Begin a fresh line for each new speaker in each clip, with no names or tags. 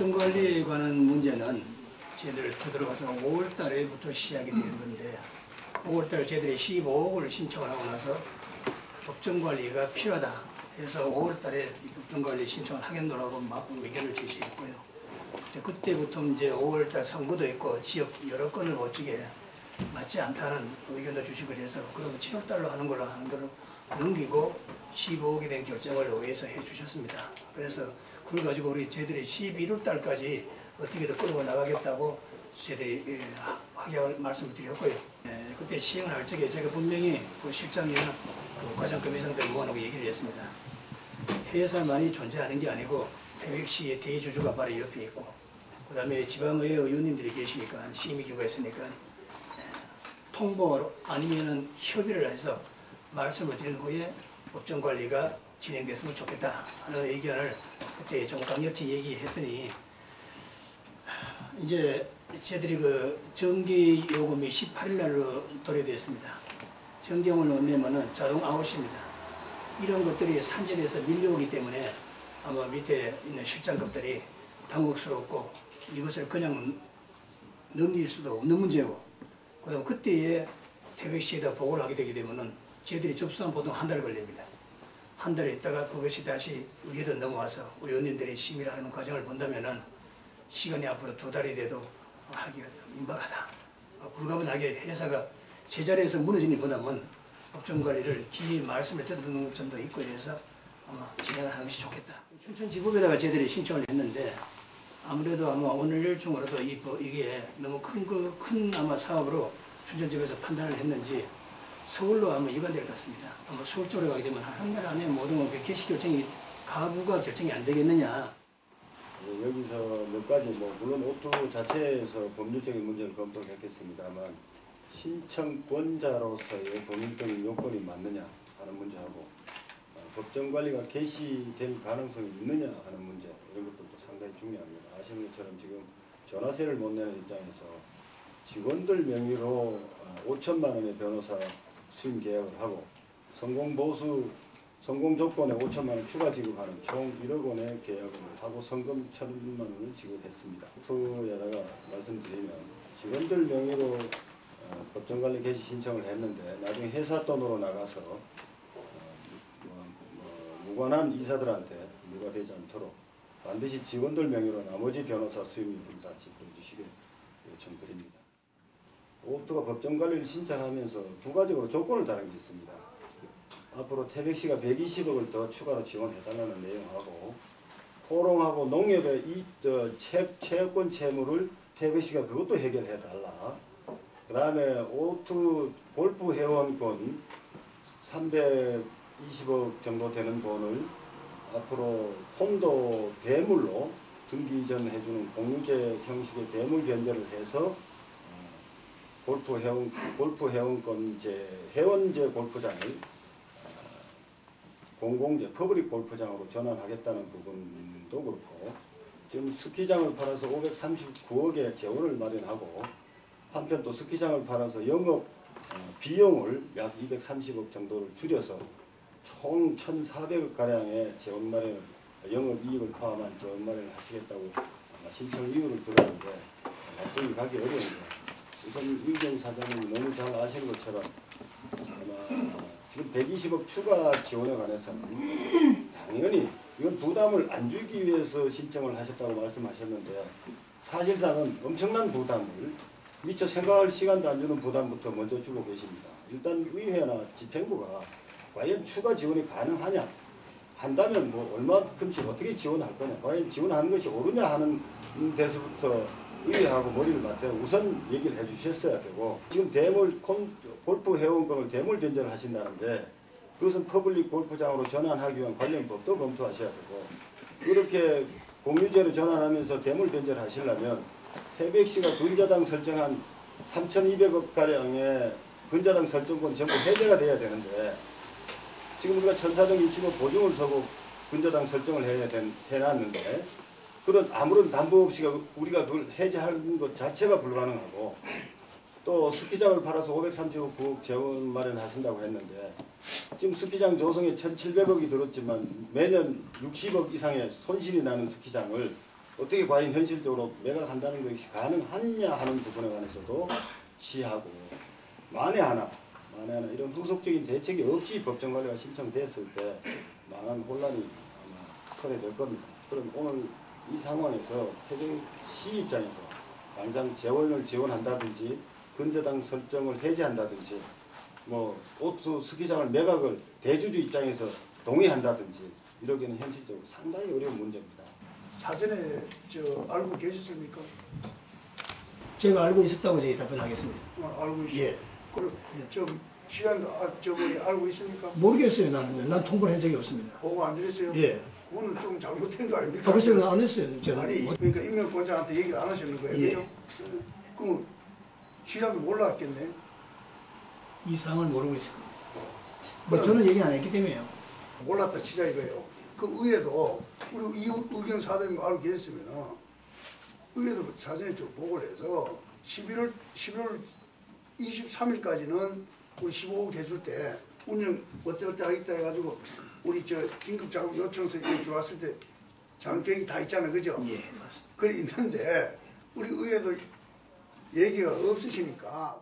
법정관리에 관한 문제는 저희들 들어가서 5월 달에부터 시작이 되는 건데 5월 달에 저희들이 15억을 신청을 하고 나서 법정관리가 필요하다 해서 5월 달에 법정관리 신청을 하겠노라고 의견을 제시했고요. 그때부터 이제 5월 달 선거도 있고 지역 여러 건을 어쩌게 맞지 않다는 의견도 주시고 그래서 그럼 7월 달로 하는 걸로 넘기고 15억에 대한 결정을 의회에서 해 주셨습니다. 그래서 그걸 가지고 우리 저희들이 11월 달까지 어떻게든 끌고 나가겠다고 저희들이 하게 말씀을 드렸고요. 그때 시행을 할 적에 제가 분명히 그 실장이나 그 과장급위원들 의원하고 얘기를 했습니다. 해외사만이 존재하는 게 아니고 태백시의 대주주가 바로 옆에 있고 그 다음에 지방의회 의원님들이 계시니까 심의규가 있으니까 통보 아니면은 협의를 해서 말씀을 드린 후에 법정관리가 진행됐으면 좋겠다 하는 의견을 그때 좀 강력히 얘기했더니 이제 저희들이 그 전기 요금이 18일 날로 도래됐습니다. 전경을 못 내면은 자동 아웃입니다. 이런 것들이 산전에서 밀려오기 때문에 아마 밑에 있는 실장급들이 당혹스럽고 이것을 그냥 넘길 수도 없는 문제고 그다음 그때에 태백시에다 보고를 하게 되게 되면은 저희들이 접수한 보통 한 달 걸립니다. 한 달 있다가 그것이 다시 의회도 넘어와서 의원님들이 심의를 하는 과정을 본다면은 시간이 앞으로 2달이 돼도 하기가 임박하다. 불가분하게 회사가 제자리에서 무너지니 보다는 법정관리를 기이 말씀을 듣는 점도 있고 이래서 아마 진행을 하는 것이 좋겠다. 춘천지법에다가 저희들이 신청을 했는데 아무래도 아마 오늘 일 중으로도 이게 너무 큰 아마 사업으로 춘천지법에서 판단을 했는지 서울로 아마 이관될 것 같습니다. 아마 서울 쪽으로 가게 되면 한 달 안에 모든 개시 결정이 가부가 결정이 안 되겠느냐.
여기서 몇 가지 물론 오토 자체에서 법률적인 문제를 검토했겠습니다만 신청권자로서의 법률적인 요건이 맞느냐 하는 문제하고 법정관리가 개시될 가능성이 있느냐 하는 문제 이런 것들도 상당히 중요합니다. 아시는 것처럼 지금 전화세를 못 내는 입장에서 직원들 명의로 5천만 원의 변호사 수임 계약을 하고 성공 조건에 5천만 원 추가 지급하는 총 1억 원의 계약을 하고 성금 1,000만 원을 지급했습니다. 투에다가 말씀드리면 직원들 명의로 법정관리 개시 신청을 했는데 나중에 회사 돈으로 나가서 무관한 이사들한테 유가되지 않도록 반드시 직원들 명의로 나머지 변호사 수임료를 다 지불해 주시길 요청드립니다. 오토가 법정관리를 신청하면서 부가적으로 조건을 다른 게 있습니다. 앞으로 태백시가 120억을 더 추가로 지원해달라는 내용하고 포롱하고 농협의 채권 채무를 태백시가 그것도 해결해달라. 그 다음에 오투 골프 회원권 320억 정도 되는 돈을 앞으로 폰도 대물로 등기 이전 해주는 공유제 형식의 대물 변제를 해서 골프 회원권제 회원제 골프장을 공공재 퍼블릭 골프장으로 전환하겠다는 부분도 그렇고 지금 스키장을 팔아서 539억의 재원을 마련하고 한편 또 스키장을 팔아서 영업 비용을 약 230억 정도를 줄여서 총 1,400억 가량의 재원 마련, 영업 이익을 포함한 재원 마련을 하시겠다고 신청 이유를 들었는데 나중에 가기 어려운데 우선 이경 사장님이 너무 잘 아시는 것처럼 아마 지금 120억 추가 지원에 관해서는 당연히 이건 부담을 안 주기 위해서 신청을 하셨다고 말씀하셨는데 사실상은 엄청난 부담을 미처 생각할 시간도 안 주는 부담부터 먼저 주고 계십니다. 일단 의회나 집행부가 과연 추가 지원이 가능하냐 한다면 얼마큼씩 어떻게 지원할 거냐 과연 지원하는 것이 옳으냐 하는 데서부터 의회하고 머리를 맞대고 우선 얘기를 해주셨어야 되고 지금 골프 회원권을 대물 변제를 하신다는데 그것은 퍼블릭 골프장으로 전환하기 위한 관련 법도 검토하셔야 되고 그렇게 공유제로 전환하면서 대물 변제를 하시려면 태백시가 근저당 설정한 3,200억 가량의 근저당 설정권이 전부 해제가 돼야 되는데 지금 우리가 1,465 보증을 서고 근저당 설정을 해놨는데 그런 아무런 담보 없이 우리가 그걸 해제하는 것 자체가 불가능하고 또 스키장을 팔아서 539억 재원 마련하신다고 했는데 지금 스키장 조성에 1,700억이 들었지만 매년 60억 이상의 손실이 나는 스키장을 어떻게 과연 현실적으로 매각한다는 것이 가능하냐 하는 부분에 관해서도 시하고 만에 하나 이런 후속적인 대책이 없이 법정관리가 신청됐을 때 많은 혼란이 아마 초래될 겁니다. 그럼 오늘 이 상황에서 태정시 입장에서 당장 재원을 지원한다든지 근저당 설정을 해제한다든지 뭐 오토 스키장을 매각을 대주주 입장에서 동의한다든지 이러기는 현실적으로 상당히 어려운 문제입니다.
사전에 알고 계셨습니까?
제가 알고 있었다고 저희 답변하겠습니다.
알고 있어요.
예.
그럼 시간도 저번에 알고 있습니까?
모르겠어요. 난 통보를 한 적이 없습니다.
보고 안 드렸어요?
예.
그거는 좀 잘못된 거 아닙니까?
그것을 안 했어요. 저는.
아니 그러니까 임명권자한테 얘기를 안 하시는 거예요.
예.
그죠? 그럼 시장도 몰랐겠네.
이 상황을 모르고 있을 겁니다. 뭐 저는 얘기 안 했기 때문에요.
몰랐다 치자 이거예요. 그 의회도 우리 이의경 사장님 알고 계셨으면 의회도 사전에 좀 보고를 해서 11월 23일까지는 우리 15억 해줄 때 운영 어때 하겠다 해가지고 우리 긴급 자금 요청서 들어왔을 때 자금 계획이 다 있잖아, 그죠?
예, 맞습니다.
그래 있는데 우리 의회도 얘기가 없으시니까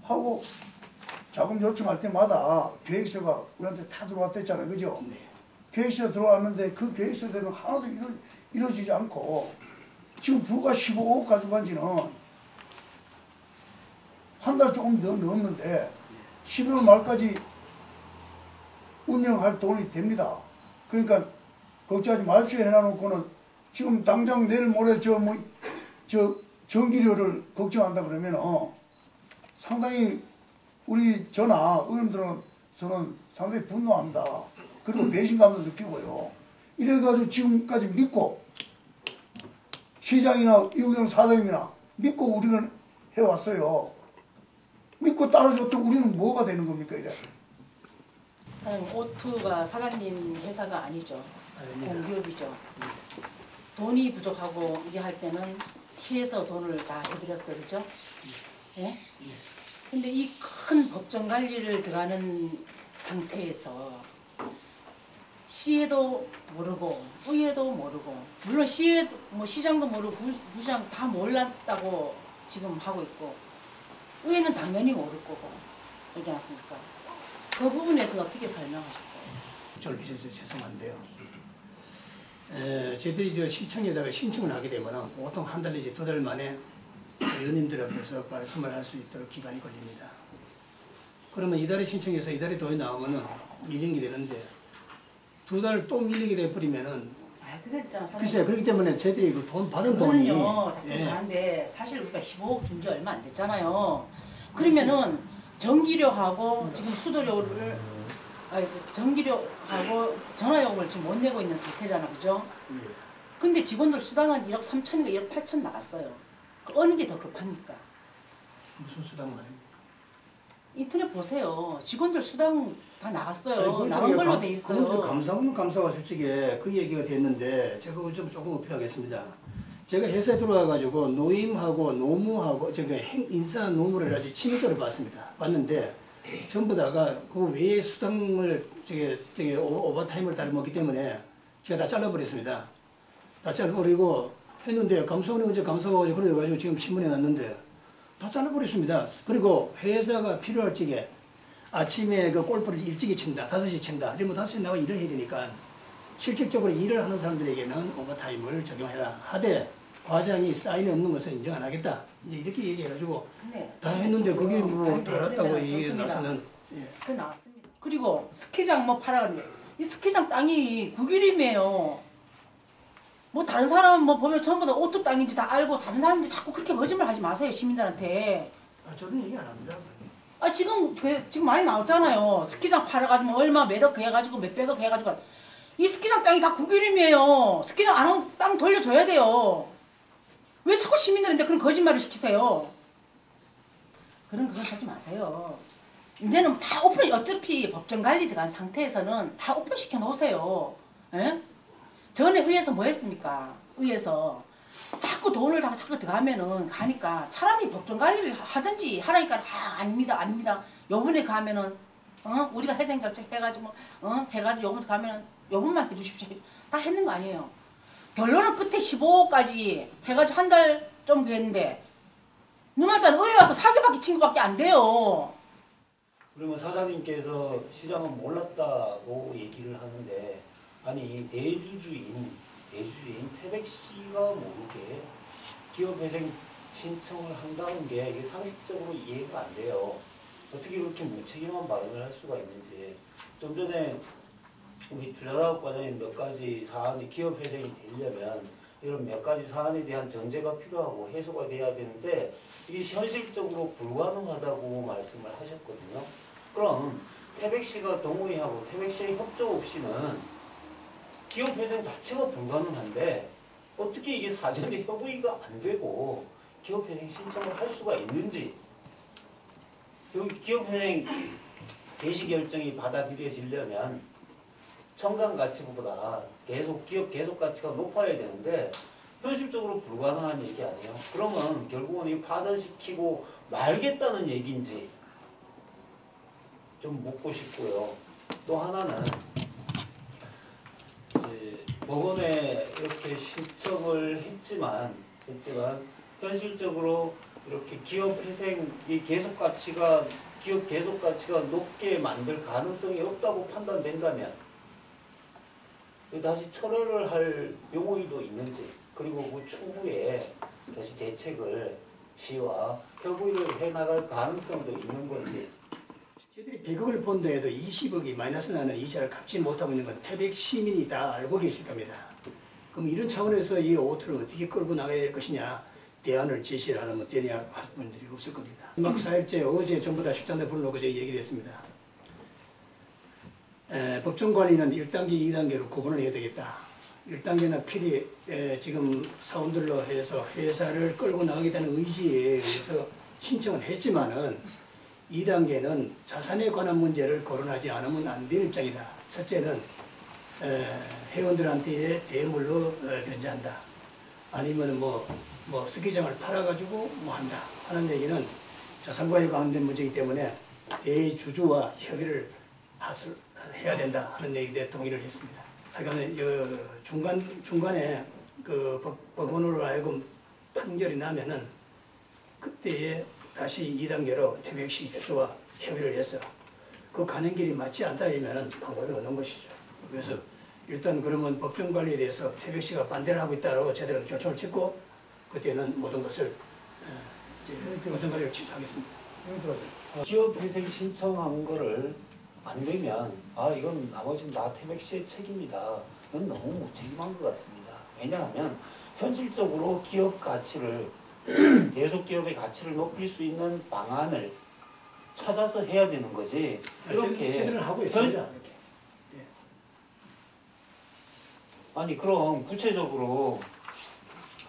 하고 자금 요청할 때마다 계획서가 우리한테 다 들어왔댔잖아요, 그죠?
네.
계획서 들어왔는데 그 계획서대로 하나도 이루어지지 않고 지금 불과 15억 가져간 지는 한 달 조금 더 넘는데 12월 말까지 운영할 돈이 됩니다. 그러니까 걱정하지 마십시오 해놔놓고는 지금 당장 내일 모레 전기료를 걱정한다 그러면 상당히 우리 저나 의원들은 상당히 분노합니다. 그리고 배신감도 느끼고요. 이래가지고 지금까지 믿고 시장이나 이우경 사장님이나 믿고 우리는 해왔어요. 믿고 따라줬던 우리는 뭐가 되는 겁니까 이래?
오투가 사장님 회사가 아니죠.
아닙니다.
공기업이죠. 돈이 부족하고 이게 할 때는 시에서 돈을 다 해드렸어요, 그죠? 예? 근데 이 큰 법정 관리를 들어가는 상태에서 시에도 모르고 의회도 모르고 물론 시에 뭐 시장도 모르고 부시장 다 몰랐다고 지금 하고 있고 의회는 당연히 모를 거고 얘기하셨으니까 그 부분에서는 어떻게 설명하실 거예요?
쫄깃해서 죄송한데요. 저희들이 시청에다가 신청을 하게 되면 보통 한 달 내지 2달 만에 의원님들 앞에서 말씀을 할 수 있도록 기간이 걸립니다. 그러면 이달에 신청해서 이달에 돈이 나오면은 밀리게 되는데 2달 또 밀리게 돼버리면은
그랬잖아.
글쎄요. 그렇기 때문에 저희들이 그 돈 받은 돈이
그거는요. 자꾸 하는데 사실 우리가 15억 준 지 얼마 안 됐잖아요. 그러면은 전기료하고 지금 수도료를 전기료하고 전화요금을 지금 못 내고 있는 상태잖아, 그죠? 근데 직원들 수당은 1억 3천인가 1억 8천 나갔어요. 그 어느 게 더 급합니까?
무슨 수당 말입니까?
인터넷 보세요. 직원들 수당 다 나갔어요.
아니,
나온 걸로 돼 있어요.
그건 감사는 감사가 솔직히 그 얘기가 됐는데 제가 그걸 좀 조금 어필하겠습니다. 제가 회사에 들어와가지고 노임하고 노무하고 인사 노무를 아주 친밀도를 봤는데 전부 다가 그 외에 수당을 오버타임을 따르먹기 때문에 제가 다 잘라버렸습니다. 다 잘라버리고 했는데 감사원이 언제 감사가 그래가지고 지금 신문에 났는데 다 잘라버렸습니다. 그리고 회사가 필요할 적에 아침에 그 골프를 일찍이 친다, 5시 친다. 그러면 5시 나와 일을 해야 되니까 실질적으로 일을 하는 사람들에게는 오버타임을 적용해라 하되 과장이 사인이 없는 것은 인정 안 하겠다. 이제 이렇게 얘기해가지고 다 했는데 그게 뭐 달았다고 얘기해 나서는
그 나왔습니다. 그리고 스키장 뭐 팔아가는데 이 스키장 땅이 국유림이에요. 뭐 다른 사람 뭐 보면 전부 다 오토 땅인지 다 알고 다른 사람들이 자꾸 그렇게 거짓말 하지 마세요 시민들한테.
저는 얘기 안 합니다.
지금 많이 나왔잖아요. 스키장 팔아가지고 얼마 몇억 해가지고 몇백억 해가지고 이 스키장 땅이 다 국유림이에요. 스키장 안 하면 땅 돌려줘야 돼요. 왜 자꾸 시민들한테 그런 거짓말을 시키세요? 그건 하지 마세요. 이제는 다 오픈, 어차피 법정 관리 들어간 상태에서는 다 오픈시켜 놓으세요. 에? 전에 의회에서 뭐 했습니까? 의회에서 자꾸 돈을 자꾸 들어가면은 가니까 차라리 법정 관리를 하든지 하라니까 아닙니다. 요번에 가면은 우리가 회생 결정 해가지고 해가지고 요번 가면은 요번만 해주십시오. 다 했는 거 아니에요. 결론은 끝에 15까지 해가지고 한 달 좀 됐는데 누말단 의회 와서 사기받기 친 것밖에 안 돼요.
그러면 사장님께서 시장은 몰랐다고 얘기를 하는데 아니 대주주인 태백 씨가 모르게 기업회생 신청을 한다는 게 이게 상식적으로 이해가 안 돼요. 어떻게 그렇게 무책임한 발언을 할 수가 있는지. 좀 전에 우리 투자사업과장님 몇 가지 사안이 기업회생이 되려면 이런 몇 가지 사안에 대한 전제가 필요하고 해소가 돼야 되는데 이게 현실적으로 불가능하다고 말씀을 하셨거든요. 그럼 태백 씨가 동의하고 태백 씨의 협조 없이는 기업회생 자체가 불가능한데 어떻게 이게 사전에 협의가 안 되고 기업회생 신청을 할 수가 있는지, 여기 기업회생 개시 결정이 받아들여지려면 청산 가치보다 기업 계속 가치가 높아야 되는데 현실적으로 불가능한 얘기 아니에요? 그러면 결국은 이 파산시키고 말겠다는 얘기인지 좀 묻고 싶고요. 또 하나는 이제 법원에 이렇게 신청을 했지만 현실적으로 이렇게 기업 회생이 기업 계속 가치가 높게 만들 가능성이 없다고 판단된다면 다시 철회를 할 용의도 있는지, 그리고 그 추후에 다시 대책을 시와 협의를 해나갈 가능성도 있는 건지.
저희들이 100억을 본다해도 20억이 마이너스 나는 이자를 갚지 못하고 있는 건 태백 시민이 다 알고 계실 겁니다. 그럼 이런 차원에서 이 오토를 어떻게 끌고 나가야 될 것이냐 대안을 제시를 하려면 되냐 할 분들이 없을 겁니다. 막 4일째 어제 전부 다 실장들 불러놓고 제가 얘기를 했습니다. 법정관리는 1단계, 2단계로 구분을 해야 되겠다. 1단계는 필히 지금 사원들로 해서 회사를 끌고 나가겠다는 의지에 의해서 신청을 했지만은 2단계는 자산에 관한 문제를 거론하지 않으면 안 되는 입장이다. 첫째는 회원들한테 대물로 변제한다. 아니면 뭐 스키장을 팔아가지고 뭐 한다 하는 얘기는 자산과에 관련된 문제이기 때문에 대주주와 협의를 해야 된다 하는 얘기에 동의를 했습니다. 하여간 중간에 그 법원으로 하여금 판결이 나면은 그때에 다시 2단계로 태백시 주주와 협의를 해서 그 가는 길이 맞지 않다 하면은 방법이 없는 것이죠. 그래서 일단 그러면 법정 관리에 대해서 태백시가 반대를 하고 있다고 제대로 결정을 짓고 그때는 모든 것을 법정 관리를 취소하겠습니다.
기업 회생 신청한 거를 안 되면 이건 나머지는 다 태백 씨의 책임이다. 이건 너무 무책임한 것 같습니다. 왜냐하면 현실적으로 기업 가치를 계속 기업의 가치를 높일 수 있는 방안을 찾아서 해야 되는 거지. 이렇게
제대로 하고 있습니다.
아니 그럼 구체적으로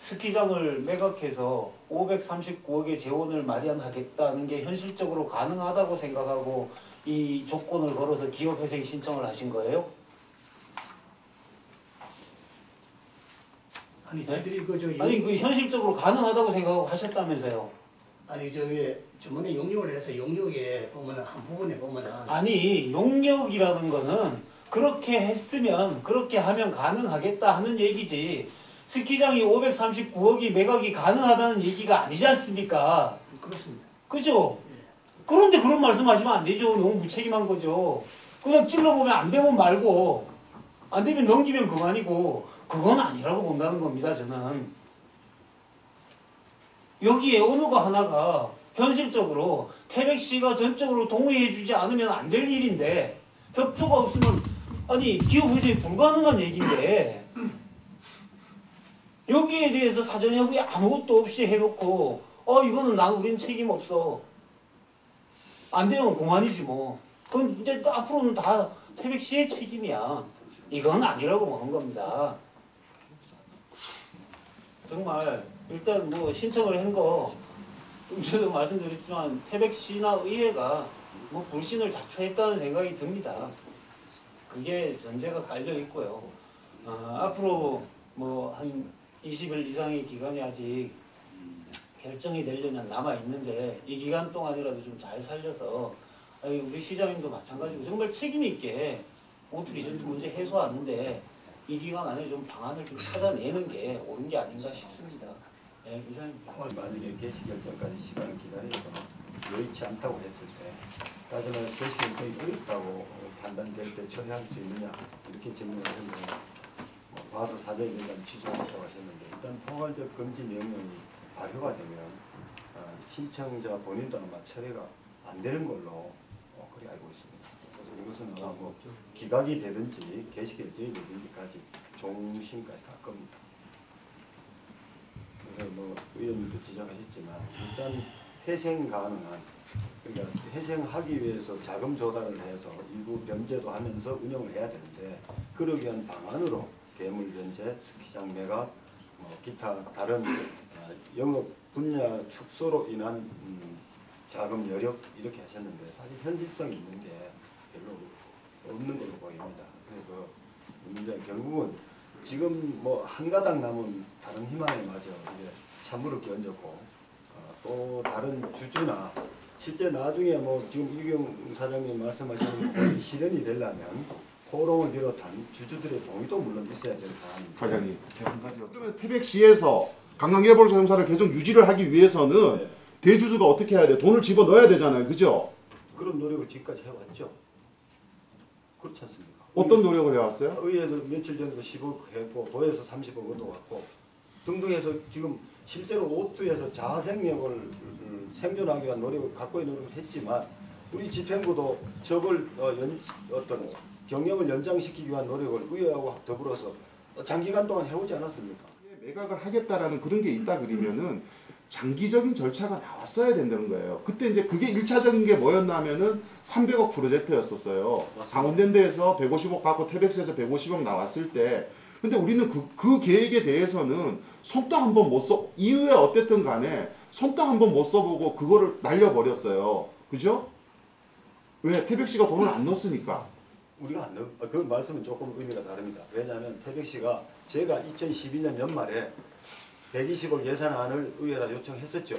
스키장을 매각해서 539억의 재원을 마련하겠다는 게 현실적으로 가능하다고 생각하고 이 조건을 걸어서 기업회생 신청을 하신 거예요?
아니
네?
저희들이
그 현실적으로 가능하다고 생각하고 하셨다면서요?
아니 저기 주문에 용역을 해서 용역에 보면은 한 부분에 보면은
아니 용역이라는 거는 그렇게 했으면 그렇게 하면 가능하겠다 하는 얘기지 스키장이 539억이 매각이 가능하다는 얘기가 아니지 않습니까?
그렇습니다.
그죠? 그런데 그런 말씀하시면 안 되죠. 너무 무책임한 거죠. 그냥 찔러보면 안 되면 말고 안 되면 넘기면 그만이고 그건 아니라고 본다는 겁니다. 저는 여기에 어느 거 하나가 현실적으로 태백 씨가 전적으로 동의해주지 않으면 안 될 일인데 협조가 없으면 아니 기업 회전이 불가능한 얘기인데 여기에 대해서 사전 협의 아무것도 없이 해놓고 이거는 우린 책임 없어. 안 되면 그만이지 뭐. 그건 이제 앞으로는 다 태백 씨의 책임이야. 이건 아니라고 보는 겁니다. 정말 일단 뭐 신청을 한 거 저도 말씀드렸지만 태백 씨나 의회가 뭐 불신을 자초했다는 생각이 듭니다. 그게 전제가 깔려 있고요. 앞으로 뭐 한 20일 이상의 기간이 아직 결정이 되려면 남아 있는데 이 기간 동안이라도 좀 잘 살려서 우리 시장님도 마찬가지고 정말 책임 있게 오토 리젠트 문제 해소하는데 이 기간 안에 좀 방안을 좀 찾아내는 게 옳은 게 아닌가 싶습니다. 예, 이상입니다.
만약에 개시 결정까지 시간을 기다려서 여의치 않다고 했을 때 따지면 개시 결정이 어렵다고 판단될 때 처리할 수 있느냐 이렇게 질문하셨는데 봐서 사정위원장 취소하셨다고 하셨는데 일단 포괄적 금지 명령이 발효가 되면 신청자 본인도 아마 처리가 안 되는 걸로 그리 알고 있습니다. 그래서 이것은 아마 뭐 기각이 되든지 개시 결정이 되든지까지 종심까지 갈 겁니다. 그래서 뭐 의원님도 지적하셨지만 일단 회생 가능한 그러니까 회생하기 위해서 자금 조달을 해서 일부 변제도 하면서 운영을 해야 되는데 그러기 위한 방안으로 괴물 변제, 스키장 매각, 기타 다른 영업 분야 축소로 인한 자금 여력 이렇게 하셨는데 사실 현실성 있는 게 별로 없는 걸로 보입니다. 그래서 문제 결국은 지금 뭐 한 가닥 남은 다른 희망에 맞아 이게 찬물을 끼얹었고 또 다른 주주나 실제 나중에 뭐 지금 이경 사장님 말씀하시는 거 실현이 되려면 포럼을 비롯한 주주들의 동의도 물론 있어야 될 사안입니다.
과장님, 제가 한 가지요. 그러면 태백시에서 관광개발 자동차를 계속 유지를 하기 위해서는
네.
대주주가 어떻게 해야 돼? 돈을 집어 넣어야 되잖아요, 그죠?
그런 노력을 지금까지 해왔죠. 그렇지 않습니까?
어떤 노력을 해왔어요?
의회에서 며칠 전에 10억 했고 도에서 30억 얻어왔고 등등 해서 지금 실제로 오투에서 자생력을 생존하기 위한 노력을 갖고의 노력을 했지만 우리 집행부도 저걸 어떤 경영을 연장시키기 위한 노력을 의회하고 더불어서 장기간 동안 해오지 않았습니까?
매각을 하겠다라는 그런 게 있다 그러면은 장기적인 절차가 나왔어야 된다는 거예요. 그때 이제 그게 1차적인 게 뭐였나 하면은 300억 프로젝트였었어요.
맞습니다.
강원랜드에서 150억 받고 태백시에서 150억 나왔을 때 근데 우리는 그 계획에 대해서는 손도 한번 못 써, 이후에 어쨌든 간에 손도 한번 못 써보고 그거를 날려버렸어요. 그죠? 왜? 태백시가 돈을 안 넣었으니까.
우리가 안 넣, 그 말씀은 조금 의미가 다릅니다. 왜냐하면 태백시가 제가 2012년 연말에 120억 예산안을 의회에 요청했었죠.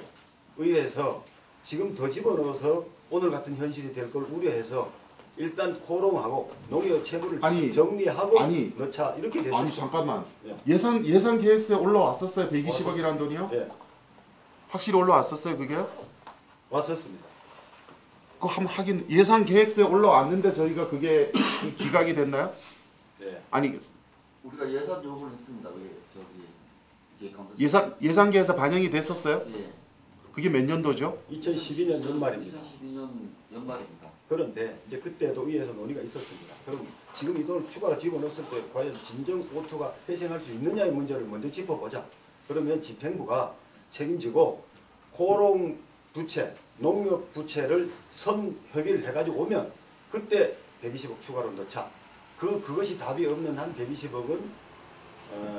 의회에서 지금 더 집어넣어서 오늘 같은 현실이 될 걸 우려해서 일단 코롱하고 농협 채무를 정리하고 넣자 이렇게 됐었죠.
아니 잠깐만.
예.
예산 계획서에 올라왔었어요? 120억이라는 돈이요?
예.
확실히 올라왔었어요 그게?
왔었습니다.
그 한번 하긴 예산 계획서에 올라왔는데 저희가 그게 기각이 됐나요?
예.
아니
우리가 예산 요구를 했습니다.
예산 계획서 반영이 됐었어요?
예.
그게 몇 년도죠?
2012년 연말입니다.
2012년 연말입니다.
그런데 이제 그때도 의회에서 논의가 있었습니다. 그럼 지금 이 돈을 추가로 집어넣었을 때 과연 진정 오토가 회생할 수 있느냐의 문제를 먼저 짚어보자. 그러면 집행부가 책임지고 고롱 부채, 농협 부채를 선 협의를 해가지고 오면 그때 120억 추가로 넣자. 그것이 답이 없는 한 120억은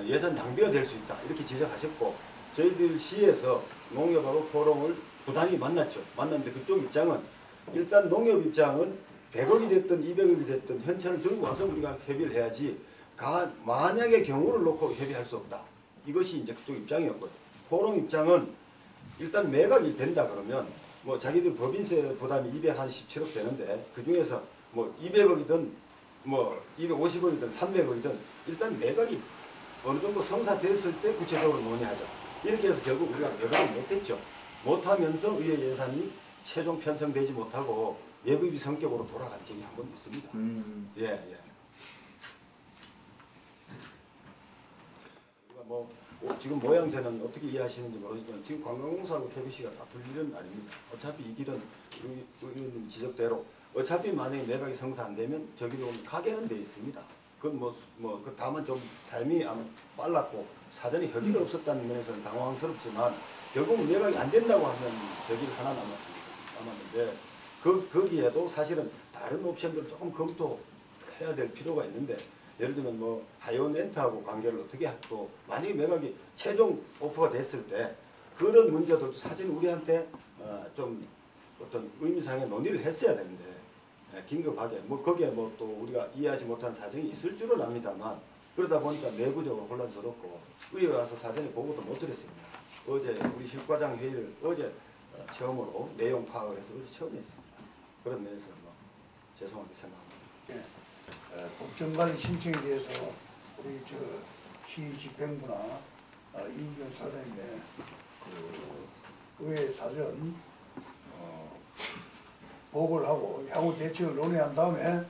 예산 낭비가 될 수 있다. 이렇게 지적하셨고 저희들 시에서 농협하고 고롱을 부단히 만났죠. 만났는데 그쪽 입장은 일단 농협 입장은 100억이 됐든 200억이 됐든 현찰을 들고 와서 우리가 협의를 해야지 만약에 경우를 놓고 협의할 수 없다. 이것이 이제 그쪽 입장이었거든요. 고롱 입장은 일단 매각이 된다 그러면 뭐 자기들 법인세 부담이 217억 되는데 그 중에서 뭐 200억이든 뭐 250억이든 300억이든 일단 매각이 어느 정도 성사됐을 때 구체적으로 논의하자. 이렇게 해서 결국 우리가 매각을 못했죠. 못하면서 의회 예산이 최종 편성되지 못하고 예비비 성격으로 돌아간 적이 한 번 있습니다. 예. 뭐 지금 모양새는 어떻게 이해하시는지 모르지만 지금 관광공사하고 KBC가 다툴 일은 아닙니다. 어차피 이 길은 의원님 지적대로 어차피 만약에 매각이 성사 안 되면 저기로 가게는 돼 있습니다. 그건 그 다만 좀 삶이 빨랐고 사전에 협의가 없었다는 면에서는 당황스럽지만 결국은 매각이 안 된다고 하면 저길 하나 남았는데 거기에도 사실은 다른 옵션들을 조금 검토해야 될 필요가 있는데 예를 들면 뭐 하이온엔트하고 관계를 어떻게 하고 만약에 매각이 최종 오퍼가 됐을 때 그런 문제들도 사실 우리한테 좀 어떤 의미상의 논의를 했어야 되는데 긴급하게 뭐 거기에 뭐 또 우리가 이해하지 못한 사정이 있을 줄은 압니다만 그러다 보니까 내부적으로 혼란스럽고 의회에 와서 사전에 보고도 못 드렸습니다. 어제 우리 실과장 회의를 어제 처음으로 내용 파악을 해서 어제 처음 했습니다. 그런 면에서 뭐 죄송하게 생각합니다.
법정관리 신청에 대해서 우리 시 집행부나 이우경 사장님의 그 의회 사전 보고를 하고 향후 대책을 논의한 다음에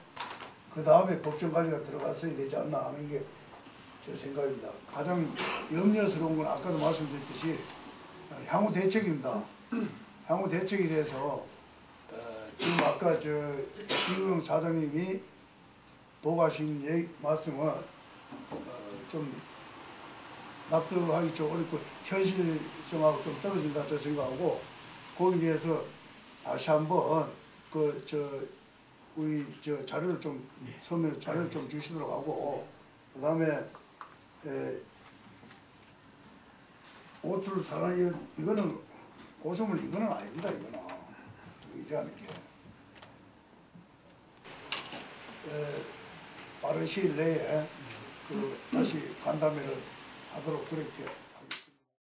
그 다음에 법정 관리가 들어갔어야 되지 않나 하는 게 제 생각입니다. 가장 염려스러운 건 아까도 말씀드렸듯이 향후 대책입니다. 향후 대책에 대해서 지금 아까 이우영 사장님이 보고하신 말씀은 좀 납득하기 좀 어렵고 현실성하고 좀 떨어진다 저 생각하고 거기에 대해서 다시 한번 우리 자료를 좀 서면 자료를 좀 주시도록 하고 그 다음에 오투를 사랑해 이거는 고소문 이거는 아닙니다. 이거는 이래하는 게 빠른 시일 내에 다시 간담회를 하도록 그렇게